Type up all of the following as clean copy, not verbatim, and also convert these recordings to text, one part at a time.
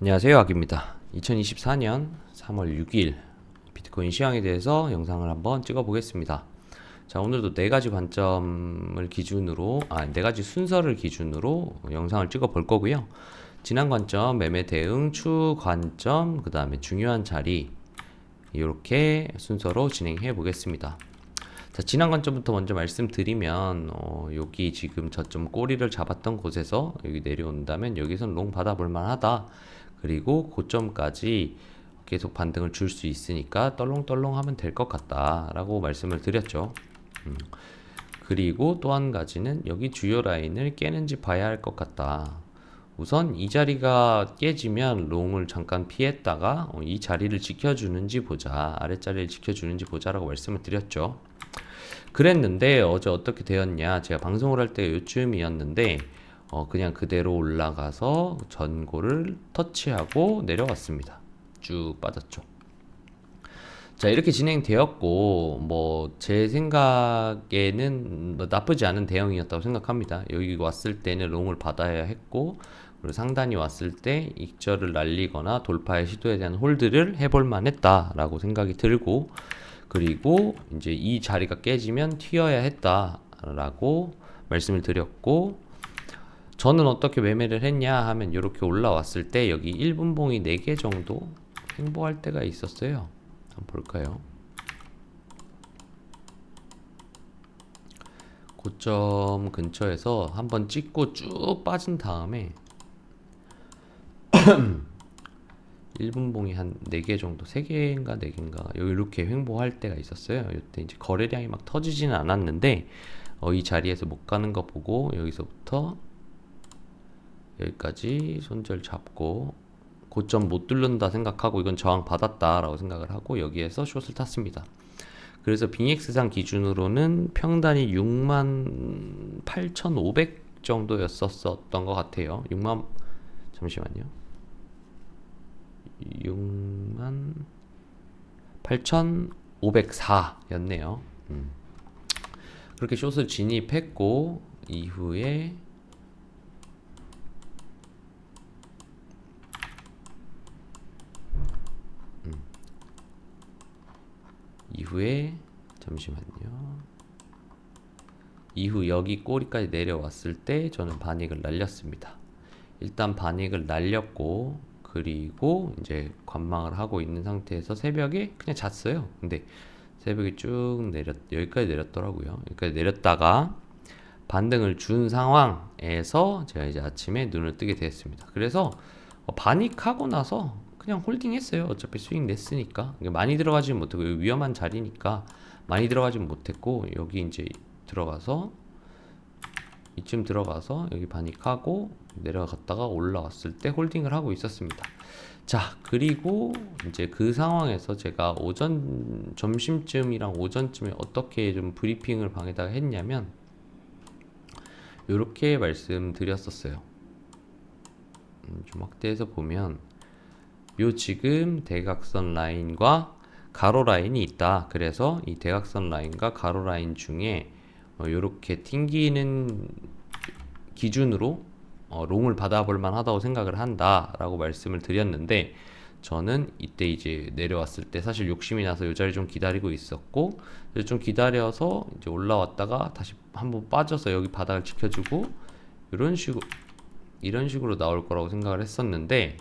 안녕하세요, 악입니다. 2024년 3월 6일 비트코인 시황에 대해서 영상을 한번 찍어 보겠습니다. 자, 오늘도 네 가지 관점을 기준으로, 네 가지 순서를 기준으로 영상을 찍어 볼 거고요. 지난 관점, 매매 대응, 추 관점, 그 다음에 중요한 자리, 이렇게 순서로 진행해 보겠습니다. 자, 지난 관점부터 먼저 말씀드리면, 여기 지금 저점 꼬리를 잡았던 곳에서 여기 내려온다면 여기선 롱 받아볼 만하다. 그리고 고점까지 계속 반등을 줄 수 있으니까 떨렁떨렁 하면 될 것 같다 라고 말씀을 드렸죠. 그리고 또 한 가지는 여기 주요 라인을 깨는지 봐야 할 것 같다. 우선 이 자리가 깨지면 롱을 잠깐 피했다가 이 자리를 지켜주는지 보자, 아랫자리를 지켜주는지 보자라고 말씀을 드렸죠. 그랬는데 어제 어떻게 되었냐, 제가 방송을 할 때 요쯤이었는데 그냥 그대로 올라가서 전고를 터치하고 내려왔습니다. 쭉 빠졌죠. 자, 이렇게 진행되었고, 뭐 제 생각에는 뭐 나쁘지 않은 대응이었다고 생각합니다. 여기 왔을 때는 롱을 받아야 했고, 그리고 상단이 왔을 때 익절을 날리거나 돌파의 시도에 대한 홀드를 해볼 만했다라고 생각이 들고, 그리고 이제 이 자리가 깨지면 튀어야 했다라고 말씀을 드렸고, 저는 어떻게 매매를 했냐 하면 이렇게 올라왔을 때 여기 1분 봉이 4개 정도 횡보할 때가 있었어요. 한번 볼까요? 고점 근처에서 한번 찍고 쭉 빠진 다음에 1분 봉이 한 4개 정도, 3개인가 4개인가 여기 이렇게 횡보할 때가 있었어요. 이때 이제 거래량이 막 터지지는 않았는데 이 자리에서 못 가는 거 보고 여기서부터 여기까지 손절 잡고 고점 못 뚫는다 생각하고 이건 저항 받았다라고 생각을 하고 여기에서 숏을 탔습니다. 그래서 빙엑스상 기준으로는 평단이 68,500 정도였었던 것 같아요. 잠시만요. 68,504였네요. 그렇게 숏을 진입했고 이후에 잠시만요. 이후 여기 꼬리까지 내려왔을 때 저는 반익을 날렸습니다. 일단 반익을 날렸고, 그리고 이제 관망을 하고 있는 상태에서 새벽에 그냥 잤어요. 근데 새벽에 쭉 여기까지 내렸더라고요. 여기까지 내렸다가 반등을 준 상황에서 제가 이제 아침에 눈을 뜨게 됐습니다. 그래서 반익하고 나서 그냥 홀딩 했어요. 어차피 수익 냈으니까. 많이 들어가지 못하고 위험한 자리니까 많이 들어가지 못했고, 여기 이제 들어가서 이쯤 들어가서 여기 반익하고 내려갔다가 올라왔을 때 홀딩을 하고 있었습니다. 자, 그리고 이제 그 상황에서 제가 점심쯤이랑 오전쯤에 어떻게 좀 브리핑을 방에다가 했냐면 이렇게 말씀드렸었어요. 좀 확대해서 보면 요 지금 대각선 라인과 가로 라인이 있다. 그래서 이 대각선 라인과 가로 라인 중에 요렇게 튕기는 기준으로 롱을 받아볼 만하다고 생각을 한다 라고 말씀을 드렸는데, 저는 이때 이제 내려왔을 때 사실 욕심이 나서 요 자리 좀 기다리고 있었고, 좀 기다려서 이제 올라왔다가 다시 한번 빠져서 여기 바닥을 지켜주고 이런 식으로 나올 거라고 생각을 했었는데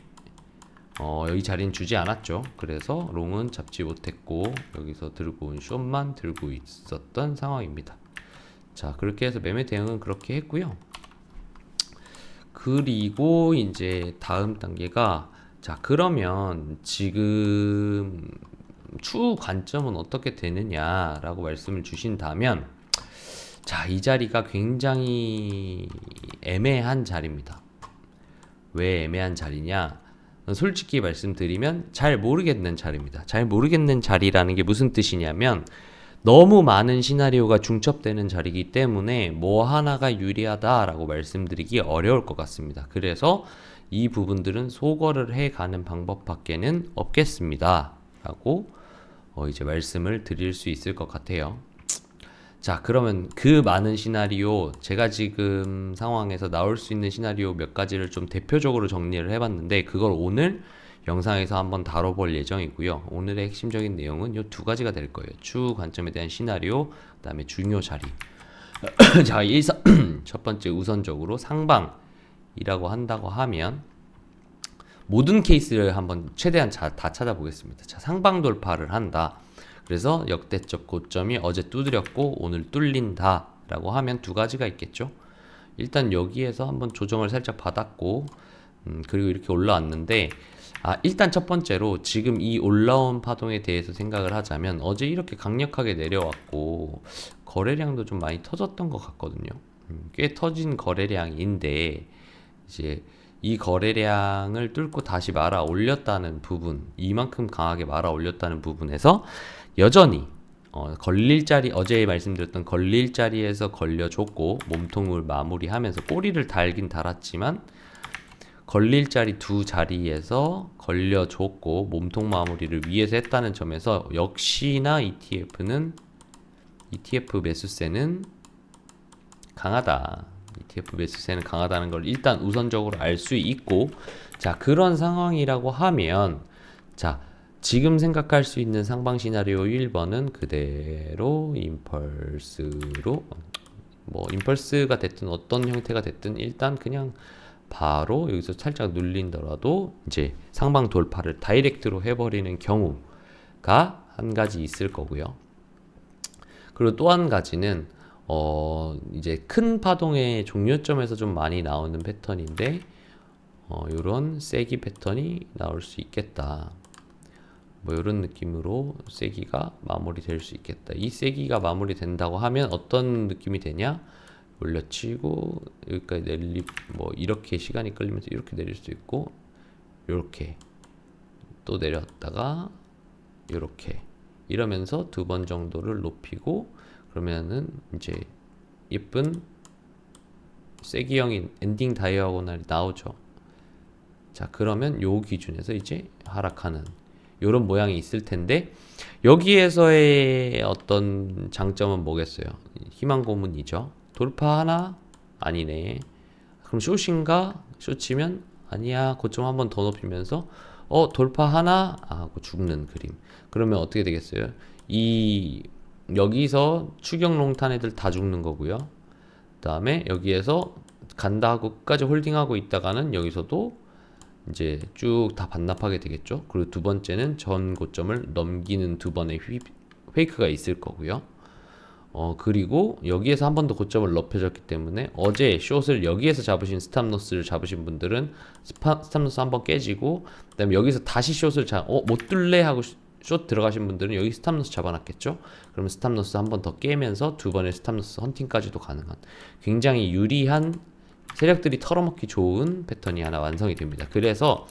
여기 자리는 주지 않았죠. 그래서 롱은 잡지 못했고 여기서 들고 온 숏만 들고 있었던 상황입니다. 자, 그렇게 해서 매매 대응은 그렇게 했고요. 그리고 이제 다음 단계가, 자, 그러면 지금 추후 관점은 어떻게 되느냐라고 말씀을 주신다면, 자, 이 자리가 굉장히 애매한 자리입니다. 왜 애매한 자리냐? 솔직히 말씀드리면 잘 모르겠는 자리입니다. 잘 모르겠는 자리라는 게 무슨 뜻이냐면, 너무 많은 시나리오가 중첩되는 자리이기 때문에 뭐 하나가 유리하다라고 말씀드리기 어려울 것 같습니다. 그래서 이 부분들은 소거를 해가는 방법밖에는 없겠습니다 라고 이제 말씀을 드릴 수 있을 것 같아요. 자, 그러면 그 많은 시나리오, 제가 지금 상황에서 나올 수 있는 시나리오 몇 가지를 좀 대표적으로 정리를 해봤는데, 그걸 오늘 영상에서 한번 다뤄볼 예정이고요. 오늘의 핵심적인 내용은 이 두 가지가 될 거예요. 추후 관점에 대한 시나리오, 그 다음에 중요 자리. 자, 첫 번째 우선적으로 상방이라고 한다고 하면, 모든 케이스를 한번 최대한 다 찾아보겠습니다. 자, 상방 돌파를 한다. 그래서 역대적 고점이 어제 두드렸고 오늘 뚫린다 라고 하면 두 가지가 있겠죠. 일단 여기에서 한번 조정을 살짝 받았고 그리고 이렇게 올라왔는데, 일단 첫 번째로 지금 이 올라온 파동에 대해서 생각을 하자면, 어제 이렇게 강력하게 내려왔고 거래량도 좀 많이 터졌던 것 같거든요. 꽤 터진 거래량인데, 이제 이 거래량을 뚫고 다시 말아 올렸다는 부분, 이만큼 강하게 말아 올렸다는 부분에서 여전히 걸릴 자리, 어제 말씀드렸던 걸릴 자리에서 걸려줬고 몸통을 마무리하면서 꼬리를 달긴 달았지만 걸릴 자리 두 자리에서 걸려줬고 몸통 마무리를 위에서 했다는 점에서 역시나 ETF 매수세는 강하다. ETF 매수세는 강하다는 걸 일단 우선적으로 알 수 있고, 자, 그런 상황이라고 하면, 자, 지금 생각할 수 있는 상방 시나리오 1번은 그대로 임펄스로, 뭐 임펄스가 됐든 어떤 형태가 됐든 일단 그냥 바로 여기서 살짝 눌린더라도 이제 상방 돌파를 다이렉트로 해버리는 경우가 한 가지 있을 거고요. 그리고 또 한 가지는 이제 큰 파동의 종료점에서 좀 많이 나오는 패턴인데, 요런 세기 패턴이 나올 수 있겠다. 뭐 이런 느낌으로 세기가 마무리될 수 있겠다. 이 세기가 마무리된다고 하면 어떤 느낌이 되냐? 올려치고 여기까지 뭐 이렇게 시간이 끌리면서 이렇게 내릴 수도 있고, 이렇게 또 내렸다가 이렇게 이러면서 두 번 정도를 높이고, 그러면은 이제 예쁜 세기형인 엔딩 다이아고널이 나오죠. 자, 그러면 요 기준에서 이제 하락하는 요런 모양이 있을 텐데, 여기에서의 어떤 장점은 뭐겠어요? 희망 고문이죠. 돌파하나? 아니네. 그럼 숏인가? 숏이면 아니야. 고점 한 번 더 높이면서 돌파하나? 하고 죽는 그림. 그러면 어떻게 되겠어요? 여기서 추격 롱탄 애들 다 죽는 거고요. 그 다음에 여기에서 간다 하고 끝까지 홀딩하고 있다가는 여기서도 이제 쭉 다 반납하게 되겠죠. 그리고 두 번째는 전 고점을 넘기는 두 번의 페이크가 있을 거고요. 그리고 여기에서 한 번 더 고점을 높여줬기 때문에 어제 숏을 여기에서 잡으신 스탑로스를 잡으신 분들은 스탑로스 한 번 깨지고, 그 다음에 여기서 다시 숏을 못 뚫래 하고 숏 들어가신 분들은 여기 스탑로스 잡아놨겠죠. 그러면 스탑로스 한 번 더 깨면서 두 번의 스탑로스 헌팅까지도 가능한 굉장히 유리한, 세력들이 털어먹기 좋은 패턴이 하나 완성이 됩니다. 그래서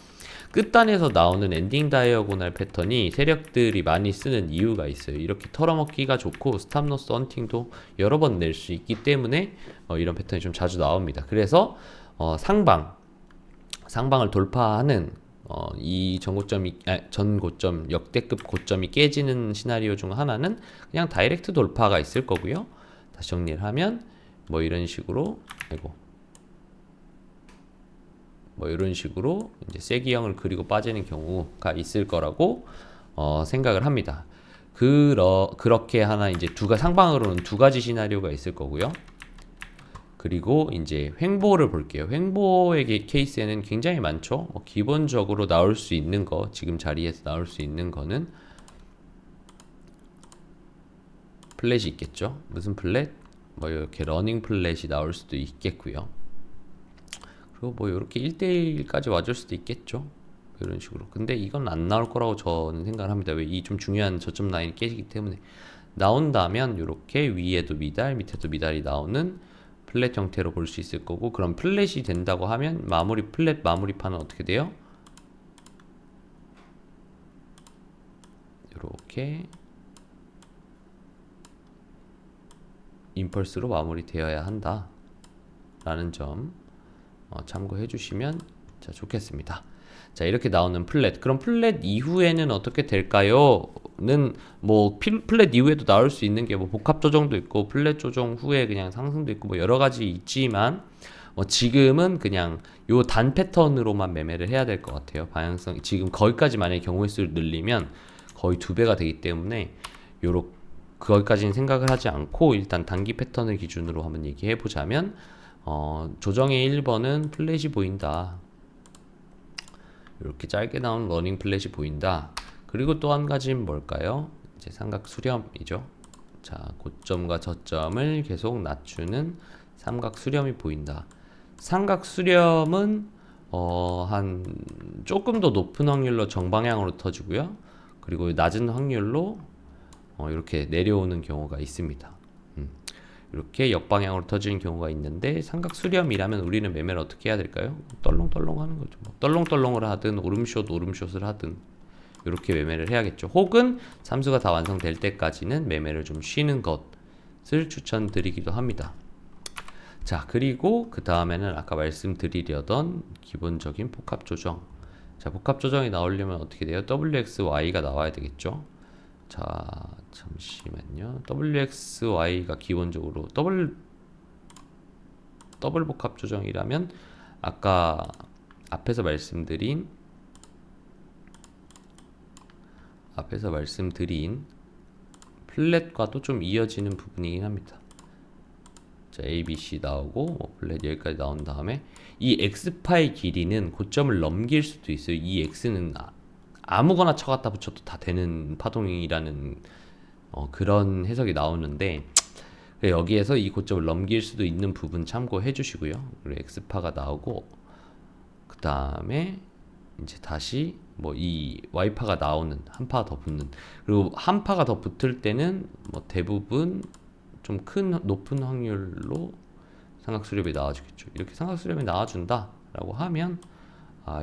끝단에서 나오는 엔딩 다이어고널 패턴이 세력들이 많이 쓰는 이유가 있어요. 이렇게 털어먹기가 좋고 스탑로스 헌팅도 여러 번 낼 수 있기 때문에 이런 패턴이 좀 자주 나옵니다. 그래서 상방을 돌파하는 이 전고점 역대급 고점이 깨지는 시나리오 중 하나는 그냥 다이렉트 돌파가 있을 거고요. 다시 정리를 하면 뭐 이런 식으로 이제 세기형을 그리고 빠지는 경우가 있을 거라고 생각을 합니다. 그렇게 하나 이제 상방으로는 두 가지 시나리오가 있을 거고요. 그리고 이제 횡보를 볼게요. 횡보의 케이스에는 굉장히 많죠. 기본적으로 나올 수 있는 거, 지금 자리에서 나올 수 있는 거는 플랫이 있겠죠. 무슨 플랫? 뭐 이렇게 러닝 플랫이 나올 수도 있겠고요. 그리고 뭐 이렇게 1대1까지 와줄 수도 있겠죠. 이런 식으로. 근데 이건 안 나올 거라고 저는 생각을 합니다. 왜? 이 좀 중요한 저점 라인이 깨지기 때문에. 나온다면 이렇게 위에도 미달, 밑에도 미달이 나오는 플랫 형태로 볼 수 있을 거고, 그럼 플랫이 된다고 하면 플랫 마무리판은 어떻게 돼요? 이렇게 임펄스로 마무리되어야 한다 라는 점 참고해 주시면 자, 좋겠습니다. 자, 이렇게 나오는 플랫. 그럼 플랫 이후에는 어떻게 될까요? 는 뭐 플랫 이후에도 나올 수 있는 게 뭐 복합 조정도 있고 플랫 조정 후에 그냥 상승도 있고 뭐 여러 가지 있지만 지금은 그냥 요 단 패턴으로만 매매를 해야 될 것 같아요. 방향성 지금 거기까지 만약에 경우의 수를 늘리면 거의 2배가 되기 때문에 요렇게 거기까지는 생각을 하지 않고 일단 단기 패턴을 기준으로 한번 얘기해 보자면 조정의 1번은 플랫이 보인다. 이렇게 짧게 나온 러닝 플랫이 보인다. 그리고 또 한 가지는 뭘까요? 이제 삼각 수렴이죠. 자, 고점과 저점을 계속 낮추는 삼각 수렴이 보인다. 삼각 수렴은 한 조금 더 높은 확률로 정방향으로 터지고요. 그리고 낮은 확률로 이렇게 내려오는 경우가 있습니다. 이렇게 역방향으로 터지는 경우가 있는데 삼각 수렴이라면 우리는 매매를 어떻게 해야 될까요? 떨렁떨렁 하는 거죠. 뭐 떨렁떨렁을 하든 오름숏을 하든 이렇게 매매를 해야겠죠. 혹은 삼수가 다 완성될 때까지는 매매를 좀 쉬는 것을 추천드리기도 합니다. 자, 그리고 그 다음에는 아까 말씀드리려던 기본적인 복합 조정. 자, 복합 조정이 나오려면 어떻게 돼요? WXY가 나와야 되겠죠. 자, 잠시만요. WXY가 기본적으로 더블 복합 조정이라면 아까 앞에서 말씀드린 플랫과도 좀 이어지는 부분이긴 합니다. 자, ABC 나오고 뭐 플랫 여기까지 나온 다음에 이 X파의 길이는 고점을 넘길 수도 있어요. 이 X는 아무거나 쳐갖다 붙여도 다 되는 파동이라는 그런 해석이 나오는데 여기에서 이 고점을 넘길 수도 있는 부분 참고해 주시고요. 그리고 X파가 나오고 그 다음에 이제 다시 뭐 이 Y파가 나오는 한 파 더 붙는 그리고 한 파가 더 붙을 때는 뭐 대부분 좀 높은 확률로 삼각수렴이 나와주겠죠. 이렇게 삼각수렴이 나와준다라고 하면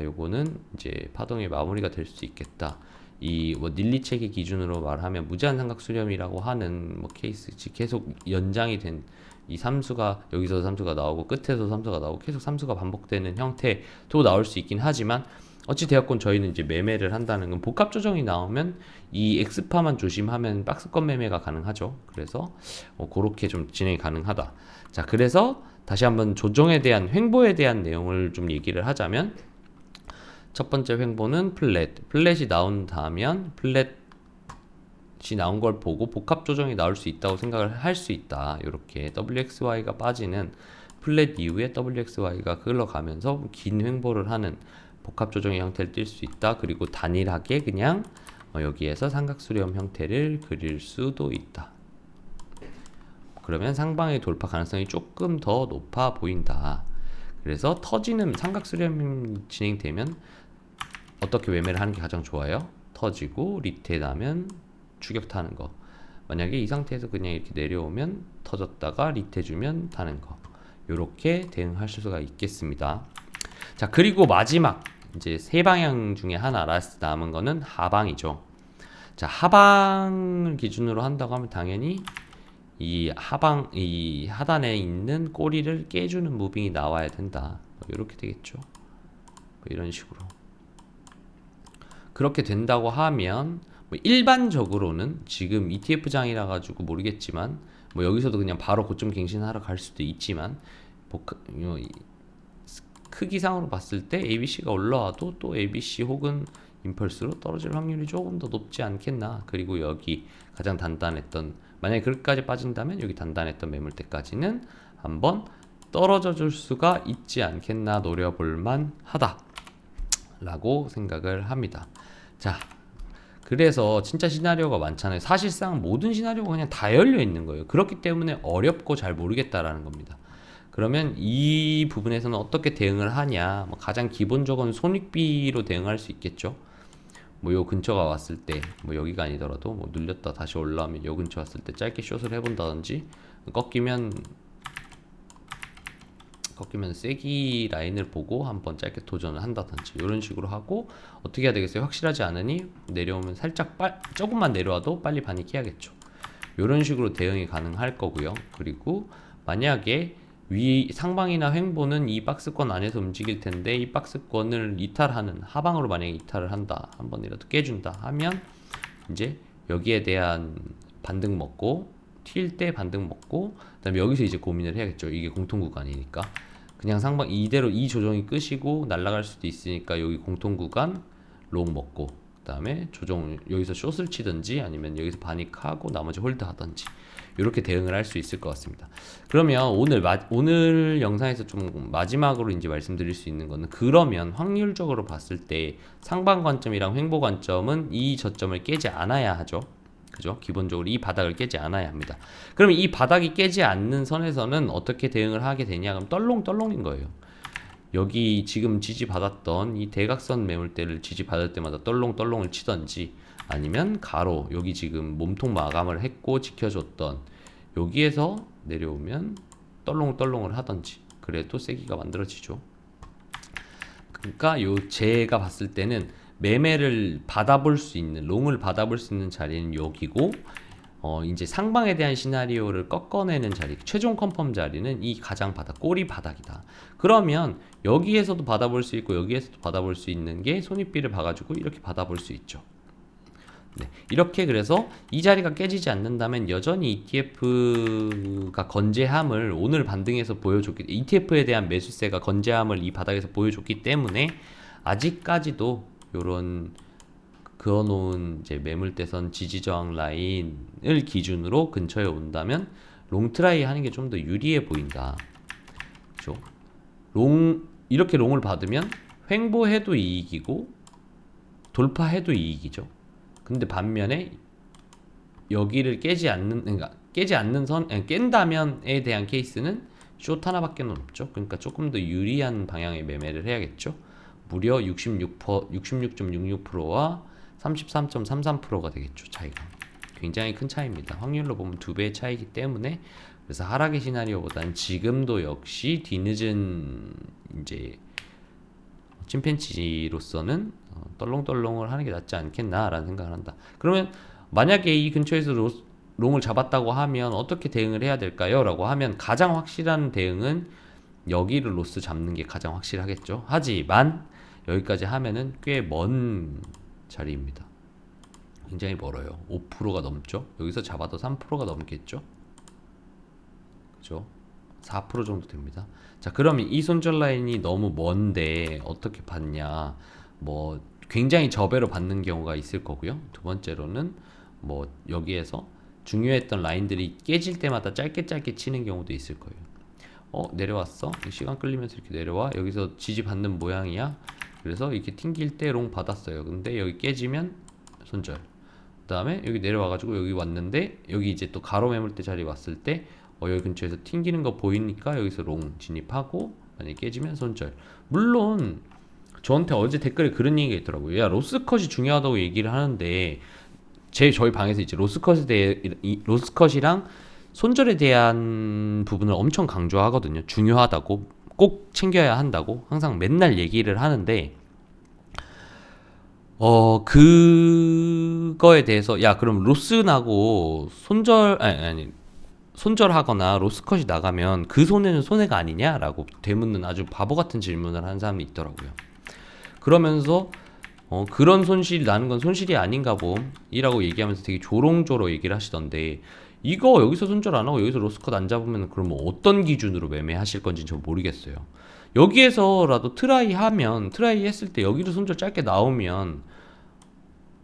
요거는 이제 파동의 마무리가 될 수 있겠다. 이 뭐 닐리 체계 기준으로 말하면 무제한 삼각 수렴이라고 하는 뭐 케이스 계속 연장이 된 이 삼수가 여기서 삼수가 나오고 끝에서 삼수가 나오고 계속 삼수가 반복되는 형태도 나올 수 있긴 하지만 어찌 되었건 저희는 이제 매매를 한다는 건 복합 조정이 나오면 이 X파만 조심하면 박스권 매매가 가능하죠. 그래서 그렇게 좀 진행이 가능하다. 자, 그래서 다시 한번 조정에 대한 횡보에 대한 내용을 좀 얘기를 하자면 첫 번째 횡보는 플랫이 나온다면 플랫이 나온 걸 보고 복합 조정이 나올 수 있다고 생각을 할 수 있다. 이렇게 WXY가 빠지는 플랫 이후에 WXY가 흘러가면서 긴 횡보를 하는 복합 조정의 형태를 띌 수 있다. 그리고 단일하게 그냥 여기에서 삼각 수렴 형태를 그릴 수도 있다. 그러면 상방의 돌파 가능성이 조금 더 높아 보인다. 그래서 터지는 삼각 수렴이 진행되면 어떻게 매매를 하는 게 가장 좋아요? 터지고 리테나면 추격 타는 거. 만약에 이 상태에서 그냥 이렇게 내려오면 터졌다가 리테 주면 타는 거. 요렇게 대응할 수가 있겠습니다. 자, 그리고 마지막 이제 세 방향 중에 하나 라스트 남은 거는 하방이죠. 자, 하방을 기준으로 한다고 하면 당연히 이 하단에 있는 꼬리를 깨주는 무빙이 나와야 된다. 이렇게 되겠죠. 이런 식으로. 그렇게 된다고 하면 뭐 일반적으로는 지금 ETF장이라 가지고 모르겠지만 뭐 여기서도 그냥 바로 고점 갱신하러 갈 수도 있지만 크기상으로 봤을 때 ABC가 올라와도 또 ABC 혹은 임펄스로 떨어질 확률이 조금 더 높지 않겠나. 그리고 여기 가장 단단했던 만약에 그렇게까지 빠진다면 여기 단단했던 매물대까지는 한번 떨어져 줄 수가 있지 않겠나 노려볼만 하다 라고 생각을 합니다. 자, 그래서 진짜 시나리오가 많잖아요. 사실상 모든 시나리오가 그냥 다 열려 있는 거예요. 그렇기 때문에 어렵고 잘 모르겠다라는 겁니다. 그러면 이 부분에서는 어떻게 대응을 하냐. 뭐 가장 기본적인 손익비로 대응할 수 있겠죠. 뭐 요 근처가 왔을 때, 뭐 여기가 아니더라도 뭐 눌렸다 다시 올라오면 요 근처 왔을 때 짧게 숏을 해본다든지 꺾이면 세기 라인을 보고 한번 짧게 도전을 한다든지 이런 식으로 하고 어떻게 해야 되겠어요? 확실하지 않으니 내려오면 살짝 조금만 내려와도 빨리 반익해야겠죠. 이런 식으로 대응이 가능할 거고요. 그리고 만약에 위 상방이나 횡보는 이 박스권 안에서 움직일 텐데 이 박스권을 이탈하는 하방으로 만약에 이탈을 한다, 한 번이라도 깨준다 하면 이제 여기에 대한 반등 먹고 튈 때 반등 먹고 그다음에 여기서 이제 고민을 해야겠죠. 이게 공통 구간이니까 그냥 상방 이대로 이 조정이 끄시고 날아갈 수도 있으니까 여기 공통 구간 롱 먹고 그다음에 조정 여기서 숏을 치든지 아니면 여기서 바닉하고 나머지 홀드 하든지 이렇게 대응을 할 수 있을 것 같습니다. 그러면 오늘 영상에서 좀 마지막으로 이제 말씀드릴 수 있는 거는, 그러면 확률적으로 봤을 때 상방 관점이랑 횡보 관점은 이 저점을 깨지 않아야 하죠. 그죠? 기본적으로 이 바닥을 깨지 않아야 합니다. 그러면 이 바닥이 깨지 않는 선에서는 어떻게 대응을 하게 되냐? 그럼 떨롱떨롱인 거예요. 여기 지금 지지받았던 이 대각선 매물대를 지지받을 때마다 떨롱떨롱을 치던지, 아니면 가로 여기 지금 몸통 마감을 했고 지켜줬던 여기에서 내려오면 떨롱떨롱을 하던지, 그래도 세기가 만들어지죠. 그러니까 제가 봤을 때는 매매를 받아볼 수 있는, 롱을 받아볼 수 있는 자리는 여기고, 이제 상방에 대한 시나리오를 꺾어내는 자리, 최종 컨펌 자리는 이 가장 바닥, 꼬리 바닥이다. 그러면 여기에서도 받아볼 수 있고 여기에서도 받아볼 수 있는 게 손익비를 봐가지고 이렇게 받아볼 수 있죠. 네, 이렇게 그래서 이 자리가 깨지지 않는다면 여전히 ETF가 건재함을 오늘 반등에서 보여줬기, ETF에 대한 매수세가 건재함을 이 바닥에서 보여줬기 때문에 아직까지도 요런 그어놓은 이제 매물대선 지지저항 라인을 기준으로 근처에 온다면 롱트라이 하는 게 좀 더 유리해 보인다. 그렇죠? 이렇게 롱을 받으면 횡보해도 이익이고 돌파해도 이익이죠. 근데 반면에 여기를 깨지 않는, 그러니까 깨지 않는 깬다면에 대한 케이스는 숏 하나밖에 없죠. 그러니까 조금 더 유리한 방향의 매매를 해야겠죠. 무려 66.66%와 33.33%가 되겠죠. 차이가 굉장히 큰 차이입니다. 확률로 보면 2배의 차이기 때문에, 그래서 하락의 시나리오보다는 지금도 역시 뒤늦은 이제 침팬지로서는 떨렁떨렁을 하는 게 낫지 않겠나라는 생각을 한다. 그러면 만약에 이 근처에서 롱을 잡았다고 하면 어떻게 대응을 해야 될까요? 라고 하면 가장 확실한 대응은 여기를 로스 잡는 게 가장 확실하겠죠. 하지만 여기까지 하면은 꽤 먼 자리입니다. 굉장히 멀어요. 5%가 넘죠. 여기서 잡아도 3%가 넘겠죠. 그죠? 4% 정도 됩니다. 자, 그러면 이 손절 라인이 너무 먼데 어떻게 받냐? 뭐 굉장히 저배로 받는 경우가 있을 거고요. 두 번째로는 뭐 여기에서 중요했던 라인들이 깨질 때마다 짧게 치는 경우도 있을 거예요. 내려왔어. 시간 끌리면서 이렇게 내려와. 여기서 지지 받는 모양이야. 그래서 이렇게 튕길 때 롱 받았어요. 근데 여기 깨지면 손절. 그 다음에 여기 내려와가지고 여기 왔는데, 여기 이제 또 가로 매물대 자리 왔을 때 여기 근처에서 튕기는 거 보이니까 여기서 롱 진입하고, 만약에 깨지면 손절. 물론 저한테 어제 댓글에 그런 얘기가 있더라고요. 야, 로스컷이 중요하다고 얘기를 하는데, 저희 방에서 이제 로스컷이랑 손절에 대한 부분을 엄청 강조하거든요. 중요하다고, 꼭 챙겨야 한다고 항상 맨날 얘기를 하는데, 그거에 대해서 야, 그럼 로스 나고 손절하거나 로스컷이 나가면 그 손해는 손해가 아니냐라고 되묻는 아주 바보 같은 질문을 하는 사람이 있더라고요. 그러면서 그런 손실이 나는 건 손실이 아닌가 봄이라고 얘기하면서 되게 조롱조로 얘기를 하시던데, 이거 여기서 손절 안 하고 여기서 로스컷 안 잡으면 그러면 어떤 기준으로 매매하실 건지 전 모르겠어요. 여기에서라도 트라이 했을 때 여기로 손절 짧게 나오면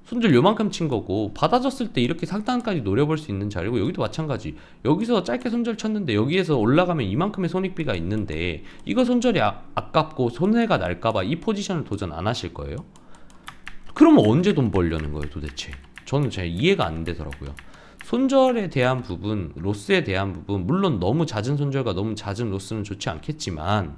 손절 요만큼 친 거고, 받아졌을 때 이렇게 상단까지 노려볼 수 있는 자리고, 여기도 마찬가지. 여기서 짧게 손절 쳤는데 여기에서 올라가면 이만큼의 손익비가 있는데, 이거 손절이 아깝고 손해가 날까봐 이 포지션을 도전 안 하실 거예요? 그러면 언제 돈 벌려는 거예요 도대체? 저는 잘 이해가 안 되더라고요. 손절에 대한 부분, 로스에 대한 부분, 물론 너무 잦은 손절과 너무 잦은 로스는 좋지 않겠지만,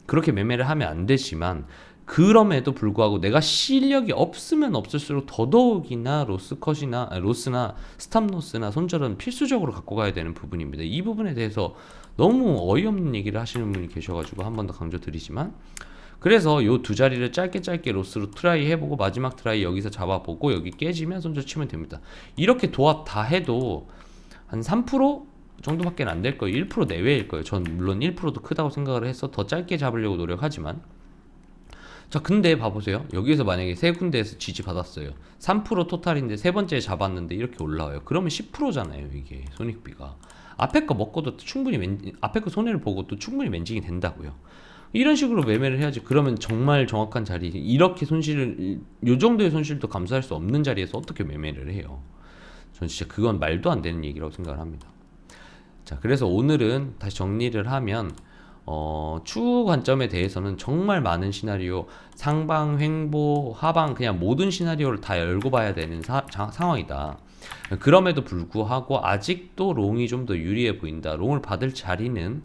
그렇게 매매를 하면 안 되지만, 그럼에도 불구하고 내가 실력이 없으면 없을수록 더더욱이나 로스나 스탑로스나 손절은 필수적으로 갖고 가야 되는 부분입니다. 이 부분에 대해서 너무 어이없는 얘기를 하시는 분이 계셔가지고 한 번 더 강조드리지만, 그래서 요 두 자리를 짧게 로스로 트라이 해보고 마지막 트라이 여기서 잡아보고 여기 깨지면 손절 치면 됩니다. 이렇게 도합 다 해도 한 3%? 정도밖에 안 될 거예요. 1% 내외일 거예요. 전 물론 1%도 크다고 생각을 해서 더 짧게 잡으려고 노력하지만, 자, 근데 봐보세요. 여기서 만약에 세 군데에서 지지받았어요. 3% 토탈인데 세 번째 잡았는데 이렇게 올라와요. 그러면 10%잖아요, 이게 손익비가. 앞에 거 먹고도 충분히 앞에 거 손해를 보고 또 충분히 맨징이 된다고요. 이런 식으로 매매를 해야지. 그러면 정말 정확한 자리, 이렇게 손실을, 요 정도의 손실도 감수할 수 없는 자리에서 어떻게 매매를 해요? 전 진짜 그건 말도 안 되는 얘기라고 생각을 합니다. 자, 그래서 오늘은 다시 정리를 하면, 추후 관점에 대해서는 정말 많은 시나리오, 상방, 횡보, 하방, 그냥 모든 시나리오를 다 열고 봐야 되는 상황이다. 그럼에도 불구하고 아직도 롱이 좀 더 유리해 보인다. 롱을 받을 자리는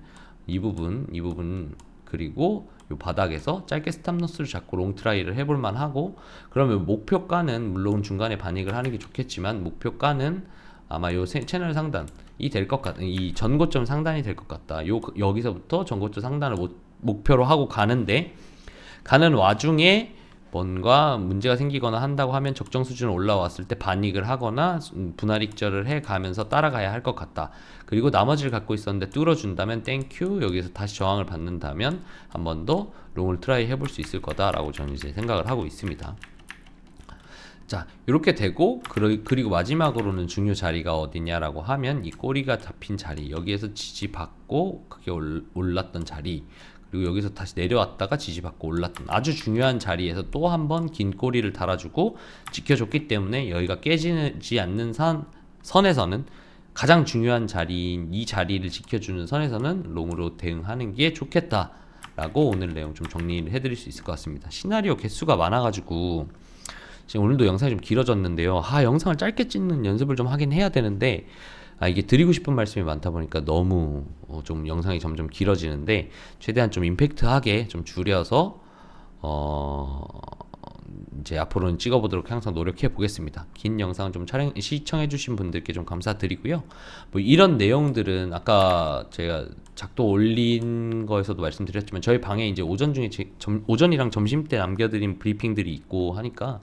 이 부분, 그리고 요 바닥에서 짧게 스탑로스를 잡고 롱 트라이를 해볼 만하고, 그러면 목표가는 물론 중간에 반익을 하는 게 좋겠지만, 목표가는 아마 요 채널 상단이 될 것 같다. 이 전고점 상단이 될 것 같다. 여기서부터 전고점 상단을 목표로 하고 가는 와중에 뭔가 문제가 생기거나 한다고 하면 적정 수준 올라왔을 때 반익을 하거나 분할익절을 해 가면서 따라가야 할 것 같다. 그리고 나머지를 갖고 있었는데 뚫어준다면 땡큐, 여기서 다시 저항을 받는다면 한 번 더 롱을 트라이 해볼 수 있을 거다라고 저는 이제 생각을 하고 있습니다. 자, 이렇게 되고, 그리고 마지막으로는 중요 자리가 어디냐라고 하면 이 꼬리가 잡힌 자리, 여기에서 지지받고 크게 올랐던 자리, 그리고 여기서 다시 내려왔다가 지지받고 올랐던 아주 중요한 자리에서 또 한 번 긴 꼬리를 달아주고 지켜줬기 때문에, 여기가 깨지지 않는 선에서는, 가장 중요한 자리인 이 자리를 지켜주는 선에서는 롱으로 대응하는 게 좋겠다라고 오늘 내용 좀 정리를 해드릴 수 있을 것 같습니다. 시나리오 개수가 많아가지고 지금 오늘도 영상이 좀 길어졌는데요. 영상을 짧게 찍는 연습을 좀 하긴 해야 되는데, 이게 드리고 싶은 말씀이 많다 보니까 너무 좀 영상이 점점 길어지는데, 최대한 좀 임팩트하게 좀 줄여서 이제 앞으로는 찍어보도록 항상 노력해 보겠습니다. 긴 영상 좀 시청해주신 분들께 좀 감사드리고요. 뭐 이런 내용들은 아까 제가 작도 올린 거에서도 말씀드렸지만, 저희 방에 이제 오전이랑 점심 때 남겨드린 브리핑들이 있고 하니까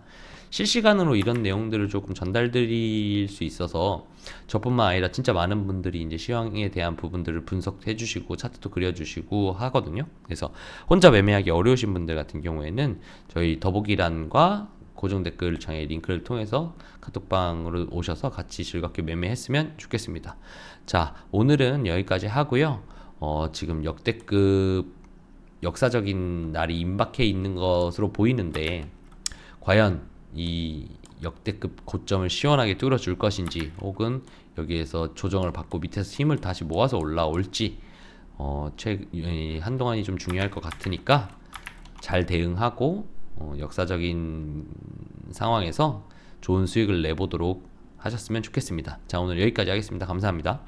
실시간으로 이런 내용들을 조금 전달드릴 수 있어서, 저뿐만 아니라 진짜 많은 분들이 이제 시황에 대한 부분들을 분석해 주시고 차트도 그려주시고 하거든요. 그래서 혼자 매매하기 어려우신 분들 같은 경우에는 저희 더보기란과 고정 댓글창에 링크를 통해서 카톡방으로 오셔서 같이 즐겁게 매매했으면 좋겠습니다. 자, 오늘은 여기까지 하고요. 지금 역대급 역사적인 날이 임박해 있는 것으로 보이는데, 과연 이 역대급 고점을 시원하게 뚫어줄 것인지, 혹은 여기에서 조정을 받고 밑에서 힘을 다시 모아서 올라올지, 한동안이 좀 중요할 것 같으니까 잘 대응하고 역사적인 상황에서 좋은 수익을 내보도록 하셨으면 좋겠습니다. 자, 오늘 여기까지 하겠습니다. 감사합니다.